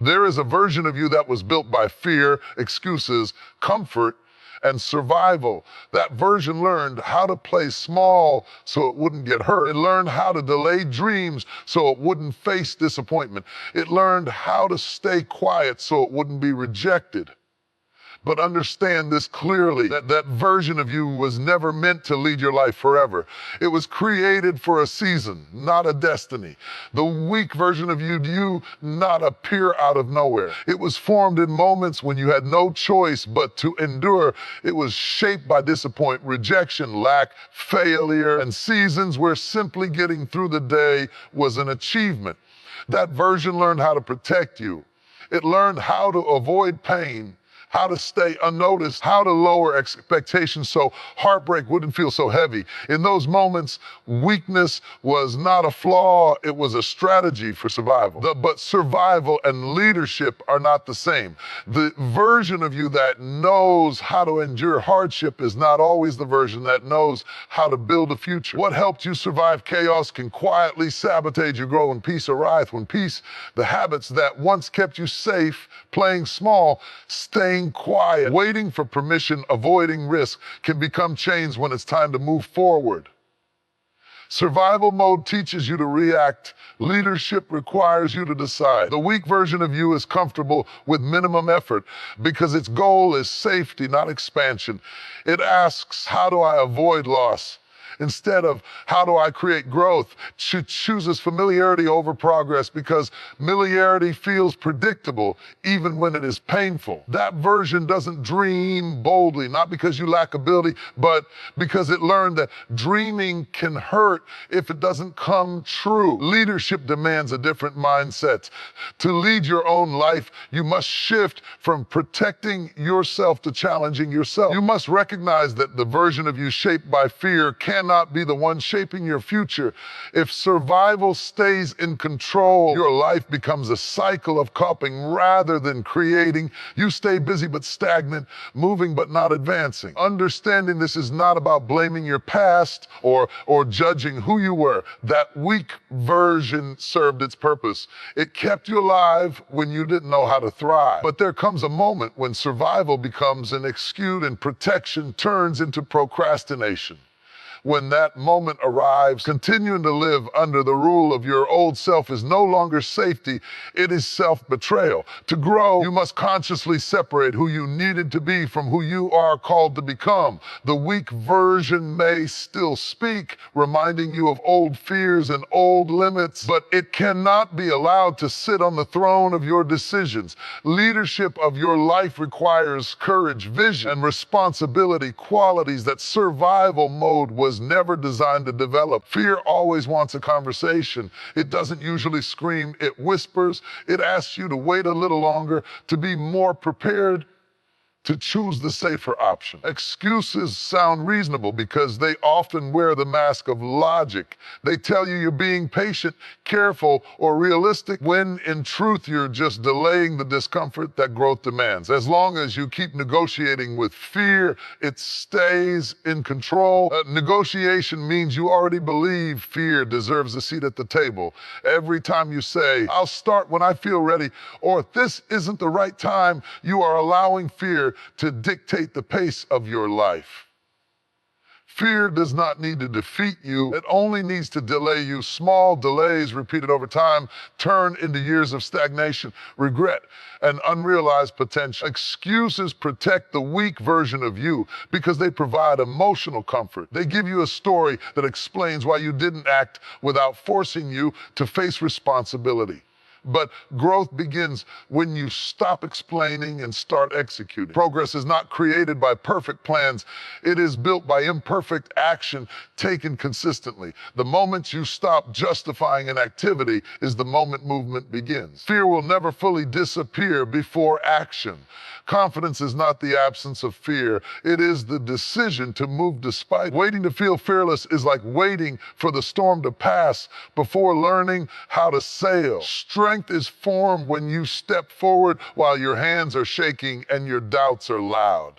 There is a version of you that was built by fear, excuses, comfort, and survival. That version learned how to play small so it wouldn't get hurt. It learned how to delay dreams so it wouldn't face disappointment. It learned how to stay quiet so it wouldn't be rejected. But understand this clearly, that version of you was never meant to lead your life forever. It was created for a season, not a destiny. The weak version of you not appear out of nowhere. It was formed in moments when you had no choice but to endure. It was shaped by disappointment, rejection, lack, failure, and seasons where simply getting through the day was an achievement. That version learned how to protect you. It learned how to avoid pain, how to stay unnoticed, how to lower expectations so heartbreak wouldn't feel so heavy. In those moments, weakness was not a flaw, it was a strategy for survival. But survival and leadership are not the same. The version of you that knows how to endure hardship is not always the version that knows how to build a future. What helped you survive chaos can quietly sabotage your growth when peace arrives. When peace, the habits that once kept you safe, playing small, staying quiet, waiting for permission, avoiding risk, can become chains when it's time to move forward. Survival mode teaches you to react. Leadership requires you to decide. The weak version of you is comfortable with minimum effort because its goal is safety, not expansion. It asks, how do I avoid loss? Instead of, how do I create growth? It chooses familiarity over progress because familiarity feels predictable even when it is painful. That version doesn't dream boldly, not because you lack ability, but because it learned that dreaming can hurt if it doesn't come true. Leadership demands a different mindset. To lead your own life, you must shift from protecting yourself to challenging yourself. You must recognize that the version of you shaped by fear cannot be the one shaping your future. If survival stays in control, your life becomes a cycle of coping rather than creating. You stay busy but stagnant, moving but not advancing. Understanding this is not about blaming your past or judging who you were. That weak version served its purpose. It kept you alive when you didn't know how to thrive. But there comes a moment when survival becomes an excuse and protection turns into procrastination. When that moment arrives, continuing to live under the rule of your old self is no longer safety, it is self-betrayal. To grow, you must consciously separate who you needed to be from who you are called to become. The weak version may still speak, reminding you of old fears and old limits, but it cannot be allowed to sit on the throne of your decisions. Leadership of your life requires courage, vision, and responsibility, qualities that survival mode was never designed to develop. Fear always wants a conversation. It doesn't usually scream, it whispers. It asks you to wait a little longer, to be more prepared, to choose the safer option. Excuses sound reasonable because they often wear the mask of logic. They tell you you're being patient, careful, or realistic, when in truth you're just delaying the discomfort that growth demands. As long as you keep negotiating with fear, it stays in control. Negotiation means you already believe fear deserves a seat at the table. Every time you say, I'll start when I feel ready, or this isn't the right time, you are allowing fear to dictate the pace of your life. Fear does not need to defeat you. It only needs to delay you. Small delays repeated over time turn into years of stagnation, regret, and unrealized potential. Excuses protect the weak version of you because they provide emotional comfort. They give you a story that explains why you didn't act without forcing you to face responsibility. But growth begins when you stop explaining and start executing. Progress is not created by perfect plans. It is built by imperfect action taken consistently. The moment you stop justifying an activity is the moment movement begins. Fear will never fully disappear before action. Confidence is not the absence of fear. It is the decision to move despite. Waiting to feel fearless is like waiting for the storm to pass before learning how to sail. Strength is formed when you step forward while your hands are shaking and your doubts are loud.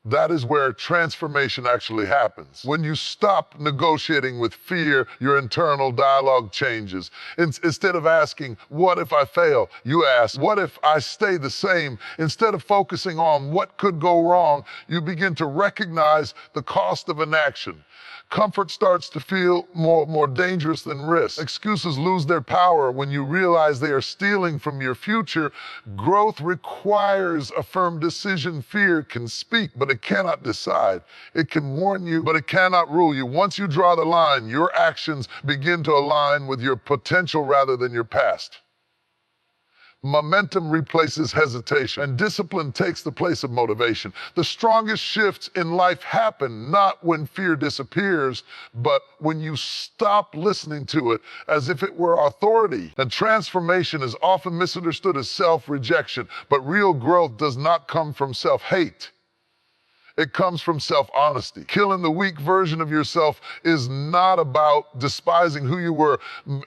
That is where transformation actually happens. When you stop negotiating with fear, your internal dialogue changes. Instead of asking, what if I fail? You ask, what if I stay the same? Instead of focusing on what could go wrong, you begin to recognize the cost of inaction. Comfort starts to feel more dangerous than risk. Excuses lose their power when you realize they are stealing from your future. Growth requires a firm decision. Fear can speak, but it cannot decide. It can warn you, but it cannot rule you. Once you draw the line, your actions begin to align with your potential rather than your past. Momentum replaces hesitation, and discipline takes the place of motivation. The strongest shifts in life happen not when fear disappears, but when you stop listening to it as if it were authority. And transformation is often misunderstood as self-rejection, but real growth does not come from self-hate. It comes from self-honesty. Killing the weak version of yourself is not about despising who you were.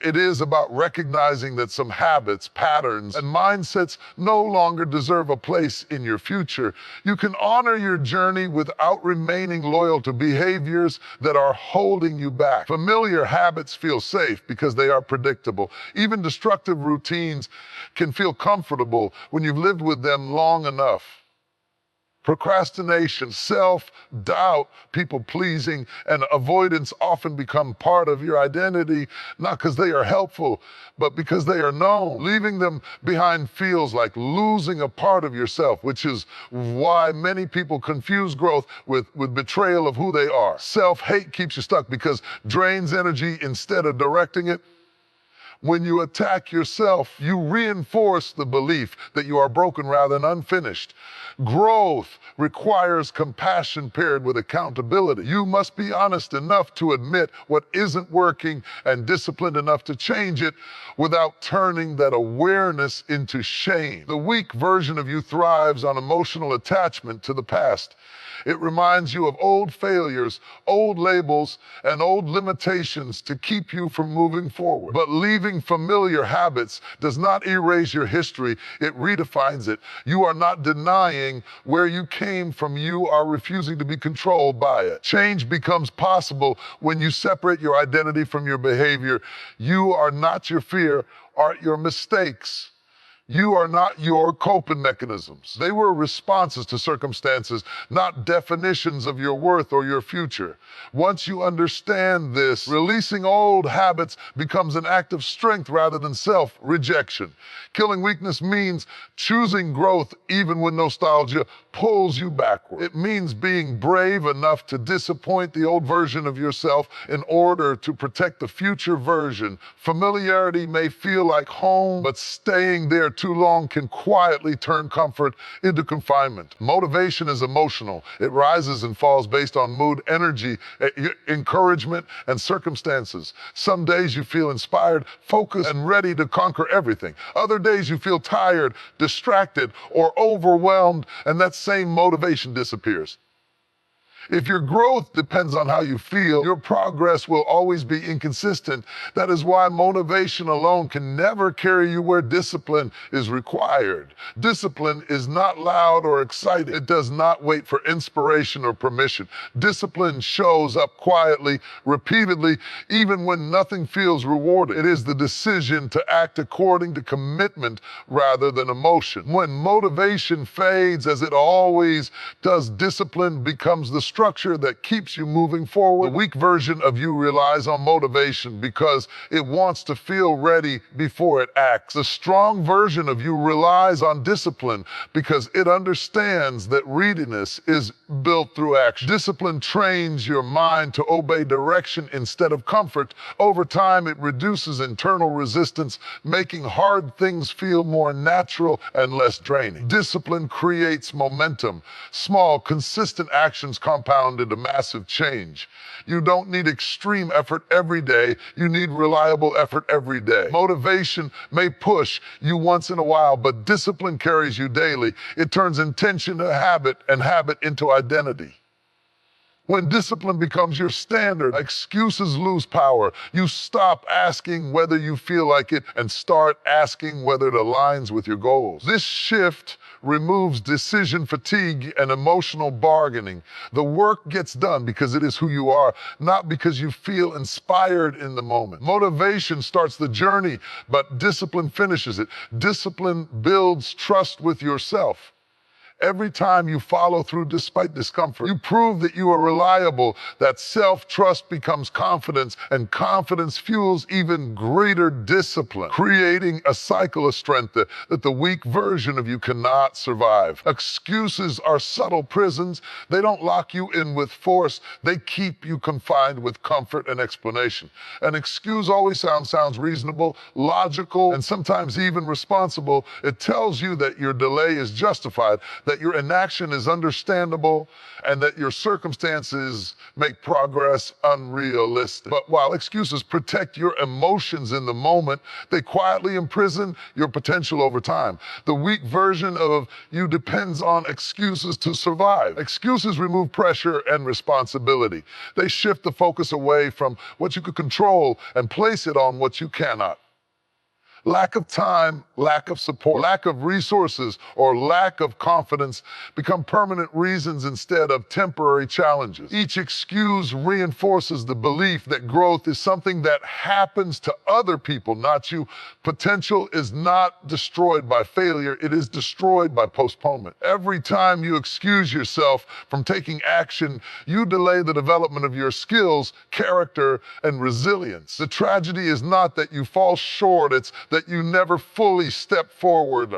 It is about recognizing that some habits, patterns, and mindsets no longer deserve a place in your future. You can honor your journey without remaining loyal to behaviors that are holding you back. Familiar habits feel safe because they are predictable. Even destructive routines can feel comfortable when you've lived with them long enough. Procrastination, self-doubt, people-pleasing, and avoidance often become part of your identity, not because they are helpful, but because they are known. Leaving them behind feels like losing a part of yourself, which is why many people confuse growth with betrayal of who they are. Self-hate keeps you stuck because drains energy instead of directing it. When you attack yourself, you reinforce the belief that you are broken rather than unfinished. Growth requires compassion paired with accountability. You must be honest enough to admit what isn't working and disciplined enough to change it without turning that awareness into shame. The weak version of you thrives on emotional attachment to the past. It reminds you of old failures, old labels, and old limitations to keep you from moving forward. But leaving familiar habits does not erase your history, it redefines it. You are not denying where you came from, you are refusing to be controlled by it. Change becomes possible when you separate your identity from your behavior. You are not your fear, are your mistakes. You are not your coping mechanisms. They were responses to circumstances, not definitions of your worth or your future. Once you understand this, releasing old habits becomes an act of strength rather than self-rejection. Killing weakness means choosing growth even when nostalgia pulls you backward. It means being brave enough to disappoint the old version of yourself in order to protect the future version. Familiarity may feel like home, but staying there too long can quietly turn comfort into confinement. Motivation is emotional. It rises and falls based on mood, energy, encouragement, and circumstances. Some days you feel inspired, focused, and ready to conquer everything. Other days you feel tired, distracted, or overwhelmed, and that same motivation disappears. If your growth depends on how you feel, your progress will always be inconsistent. That is why motivation alone can never carry you where discipline is required. Discipline is not loud or exciting. It does not wait for inspiration or permission. Discipline shows up quietly, repeatedly, even when nothing feels rewarded. It is the decision to act according to commitment rather than emotion. When motivation fades, as it always does, discipline becomes the structure that keeps you moving forward. The weak version of you relies on motivation because it wants to feel ready before it acts. The strong version of you relies on discipline because it understands that readiness is built through action. Discipline trains your mind to obey direction instead of comfort. Over time, it reduces internal resistance, making hard things feel more natural and less draining. Discipline creates momentum. Small, consistent actions compound into massive change. You don't need extreme effort every day. You need reliable effort every day. Motivation may push you once in a while, but discipline carries you daily. It turns intention to habit and habit into identity. When discipline becomes your standard, excuses lose power. You stop asking whether you feel like it and start asking whether it aligns with your goals. This shift removes decision fatigue and emotional bargaining. The work gets done because it is who you are, not because you feel inspired in the moment. Motivation starts the journey, but discipline finishes it. Discipline builds trust with yourself. Every time you follow through despite discomfort, you prove that you are reliable, that self-trust becomes confidence, and confidence fuels even greater discipline, creating a cycle of strength that the weak version of you cannot survive. Excuses are subtle prisons. They don't lock you in with force. They keep you confined with comfort and explanation. An excuse always sounds reasonable, logical, and sometimes even responsible. It tells you that your delay is justified, that your inaction is understandable, and that your circumstances make progress unrealistic. But while excuses protect your emotions in the moment, they quietly imprison your potential over time. The weak version of you depends on excuses to survive. Excuses remove pressure and responsibility. They shift the focus away from what you could control and place it on what you cannot. Lack of time, lack of support, lack of resources, or lack of confidence become permanent reasons instead of temporary challenges. Each excuse reinforces the belief that growth is something that happens to other people, not you. Potential is not destroyed by failure, it is destroyed by postponement. Every time you excuse yourself from taking action, you delay the development of your skills, character, and resilience. The tragedy is not that you fall short, it's that you never fully step forward.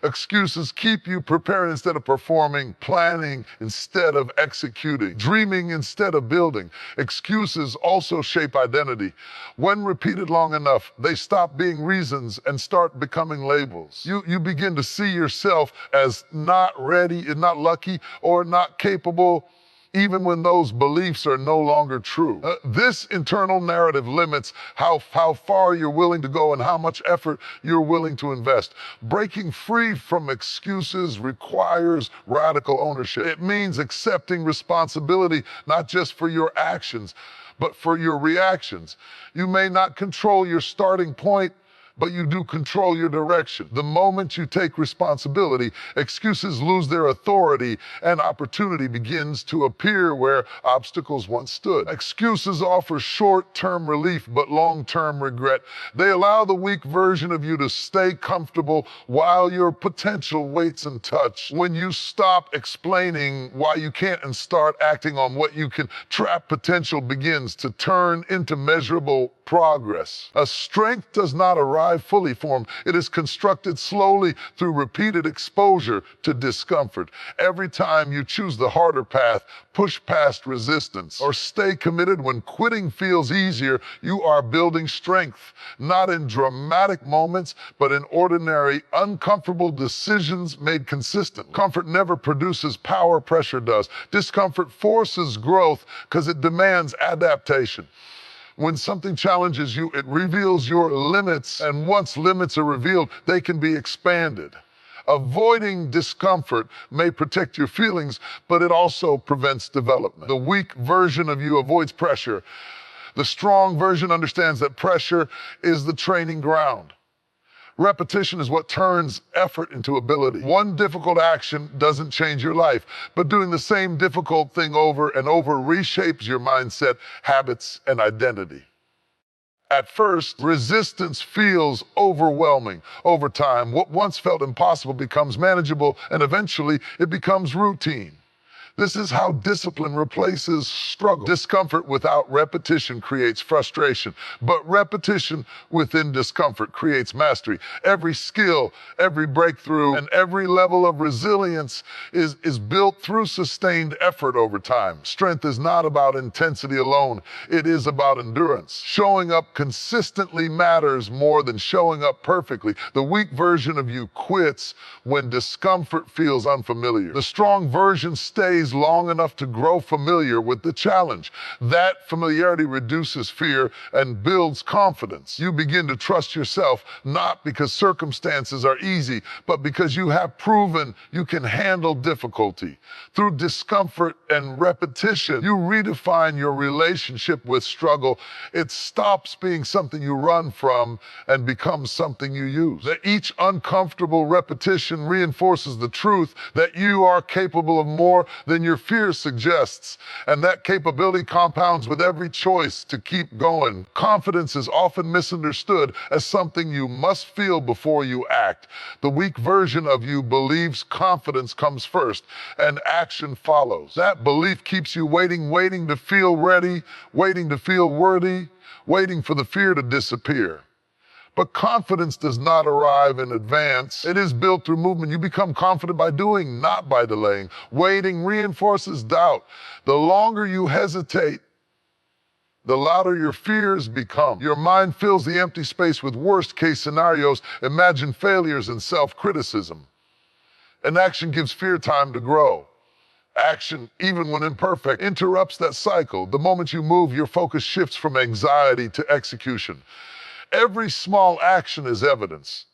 Excuses keep you preparing instead of performing, planning instead of executing, dreaming instead of building. Excuses also shape identity. When repeated long enough, they stop being reasons and start becoming labels. You begin to see yourself as not ready, not lucky, or not capable, even when those beliefs are no longer true. This internal narrative limits how far you're willing to go and how much effort you're willing to invest. Breaking free from excuses requires radical ownership. It means accepting responsibility, not just for your actions, but for your reactions. You may not control your starting point, but you do control your direction. The moment you take responsibility, excuses lose their authority and opportunity begins to appear where obstacles once stood. Excuses offer short-term relief, but long-term regret. They allow the weak version of you to stay comfortable while your potential waits untouched. When you stop explaining why you can't and start acting on what you can, trapped potential begins to turn into measurable progress. A strength does not arrive fully formed. It is constructed slowly through repeated exposure to discomfort. Every time you choose the harder path, push past resistance, or stay committed when quitting feels easier, you are building strength, not in dramatic moments, but in ordinary, uncomfortable decisions made consistent. Comfort never produces power, pressure does. Discomfort forces growth because it demands adaptation. When something challenges you, it reveals your limits, and once limits are revealed, they can be expanded. Avoiding discomfort may protect your feelings, but it also prevents development. The weak version of you avoids pressure. The strong version understands that pressure is the training ground. Repetition is what turns effort into ability. One difficult action doesn't change your life, but doing the same difficult thing over and over reshapes your mindset, habits, and identity. At first, resistance feels overwhelming. Over time, what once felt impossible becomes manageable, and eventually it becomes routine. This is how discipline replaces struggle. Discomfort without repetition creates frustration, but repetition within discomfort creates mastery. Every skill, every breakthrough, and every level of resilience is built through sustained effort over time. Strength is not about intensity alone. It is about endurance. Showing up consistently matters more than showing up perfectly. The weak version of you quits when discomfort feels unfamiliar. The strong version stays days long enough to grow familiar with the challenge. That familiarity reduces fear and builds confidence. You begin to trust yourself, not because circumstances are easy, but because you have proven you can handle difficulty. Through discomfort and repetition, you redefine your relationship with struggle. It stops being something you run from and becomes something you use. That each uncomfortable repetition reinforces the truth that you are capable of more than your fear suggests, and that capability compounds with every choice to keep going. Confidence is often misunderstood as something you must feel before you act. The weak version of you believes confidence comes first and action follows. That belief keeps you waiting to feel ready, waiting to feel worthy, waiting for the fear to disappear. But confidence does not arrive in advance. It is built through movement. You become confident by doing, not by delaying. Waiting reinforces doubt. The longer you hesitate, the louder your fears become. Your mind fills the empty space with worst-case scenarios, imagined failures, and self-criticism. Inaction gives fear time to grow. Action, even when imperfect, interrupts that cycle. The moment you move, your focus shifts from anxiety to execution. Every small action is evidence.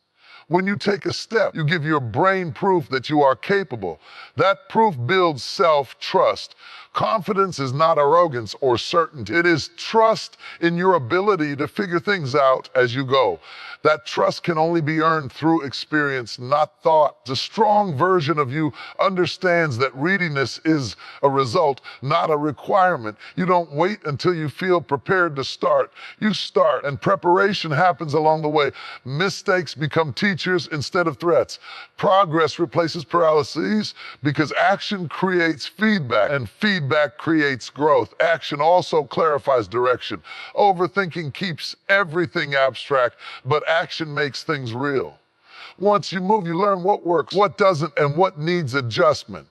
When you take a step, you give your brain proof that you are capable. That proof builds self-trust. Confidence is not arrogance or certainty. It is trust in your ability to figure things out as you go. That trust can only be earned through experience, not thought. The strong version of you understands that readiness is a result, not a requirement. You don't wait until you feel prepared to start. You start, and preparation happens along the way. Mistakes become teachers instead of threats. Progress replaces paralysis because action creates feedback, and feedback creates growth. Action also clarifies direction. Overthinking keeps everything abstract, but action makes things real. Once you move, you learn what works, what doesn't, and what needs adjustment.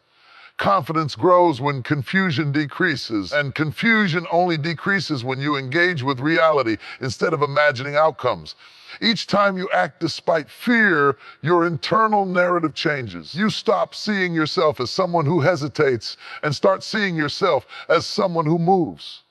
Confidence grows when confusion decreases, and confusion only decreases when you engage with reality instead of imagining outcomes. Each time you act despite fear, your internal narrative changes. You stop seeing yourself as someone who hesitates and start seeing yourself as someone who moves.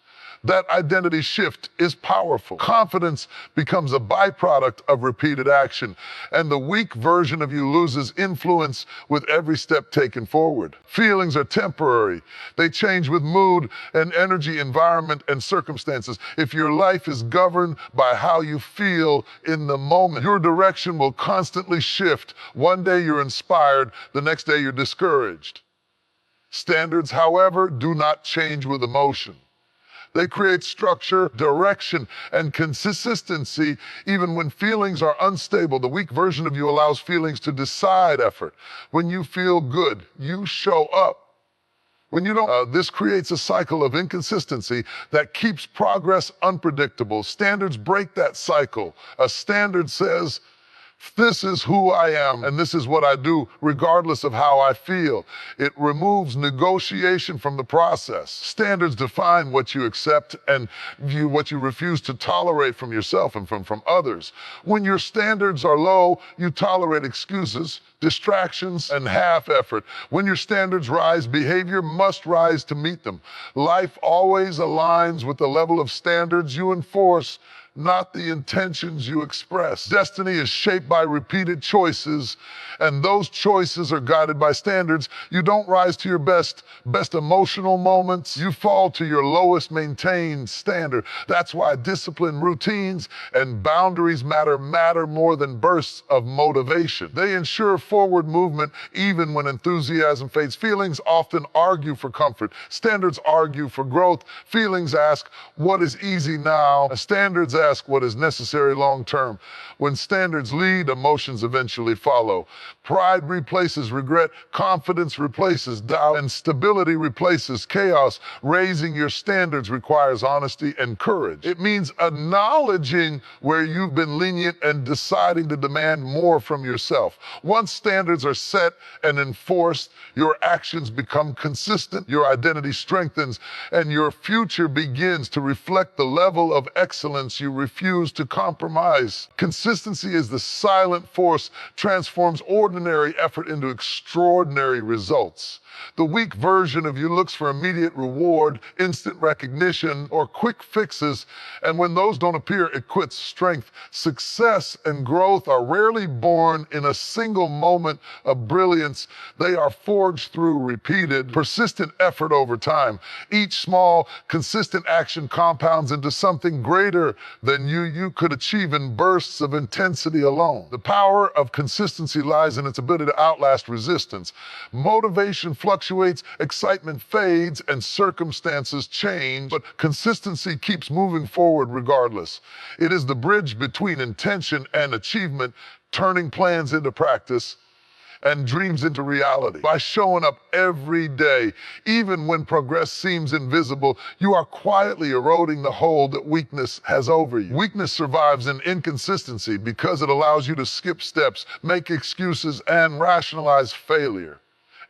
That identity shift is powerful. Confidence becomes a byproduct of repeated action, and the weak version of you loses influence with every step taken forward. Feelings are temporary. They change with mood and energy, environment, and circumstances. If your life is governed by how you feel in the moment, your direction will constantly shift. One day you're inspired, the next day you're discouraged. Standards, however, do not change with emotion. They create structure, direction, and consistency even when feelings are unstable. The weak version of you allows feelings to decide effort. When you feel good, you show up. When you don't, this creates a cycle of inconsistency that keeps progress unpredictable. Standards break that cycle. A standard says, this is who I am, and this is what I do, regardless of how I feel. It removes negotiation from the process. Standards define what you accept and what you refuse to tolerate from yourself and from others. When your standards are low, you tolerate excuses, distractions, and half effort. When your standards rise, behavior must rise to meet them. Life always aligns with the level of standards you enforce, not the intentions you express. Destiny is shaped by repeated choices, and those choices are guided by standards. You don't rise to your best emotional moments. You fall to your lowest maintained standard. That's why discipline, routines, and boundaries matter more than bursts of motivation. They ensure forward movement even when enthusiasm fades. Feelings often argue for comfort. Standards argue for growth. Feelings ask, what is easy now? Standards ask what is necessary long term. When standards lead, emotions eventually follow. Pride replaces regret, confidence replaces doubt, and stability replaces chaos. Raising your standards requires honesty and courage. It means acknowledging where you've been lenient and deciding to demand more from yourself. Once standards are set and enforced, your actions become consistent, your identity strengthens, and your future begins to reflect the level of excellence you refuse to compromise. Consistency is the silent force transforms ordinary effort into extraordinary results. The weak version of you looks for immediate reward, instant recognition, or quick fixes, and when those don't appear, it quits. Strength, success, and growth are rarely born in a single moment of brilliance. They are forged through repeated, persistent effort over time. Each small, consistent action compounds into something greater than you could achieve in bursts of intensity alone. The power of consistency lies in its ability to outlast resistance. Motivation fluctuates, excitement fades, and circumstances change, but consistency keeps moving forward regardless. It is the bridge between intention and achievement, turning plans into practice and dreams into reality. By showing up every day, even when progress seems invisible, you are quietly eroding the hold that weakness has over you. Weakness survives in inconsistency because it allows you to skip steps, make excuses, and rationalize failure.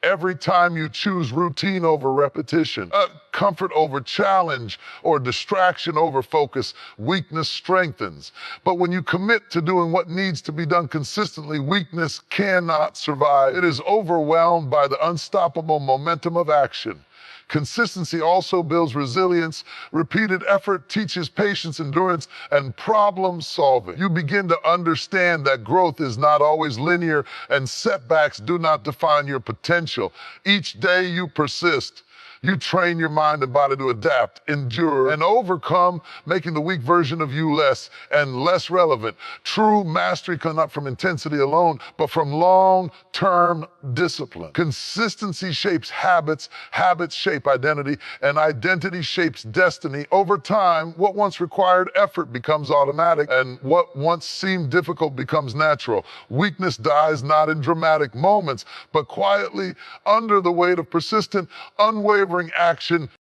Every time you choose routine over repetition, comfort over challenge, or distraction over focus, weakness strengthens. But when you commit to doing what needs to be done consistently, weakness cannot survive. It is overwhelmed by the unstoppable momentum of action. Consistency also builds resilience. Repeated effort teaches patience, endurance, and problem solving. You begin to understand that growth is not always linear and setbacks do not define your potential. Each day you persist. You train your mind and body to adapt, endure, and overcome, making the weak version of you less and less relevant. True mastery comes not from intensity alone, but from long-term discipline. Consistency shapes habits, habits shape identity, and identity shapes destiny. Over time, what once required effort becomes automatic, and what once seemed difficult becomes natural. Weakness dies not in dramatic moments, but quietly under the weight of persistent, unwavering action.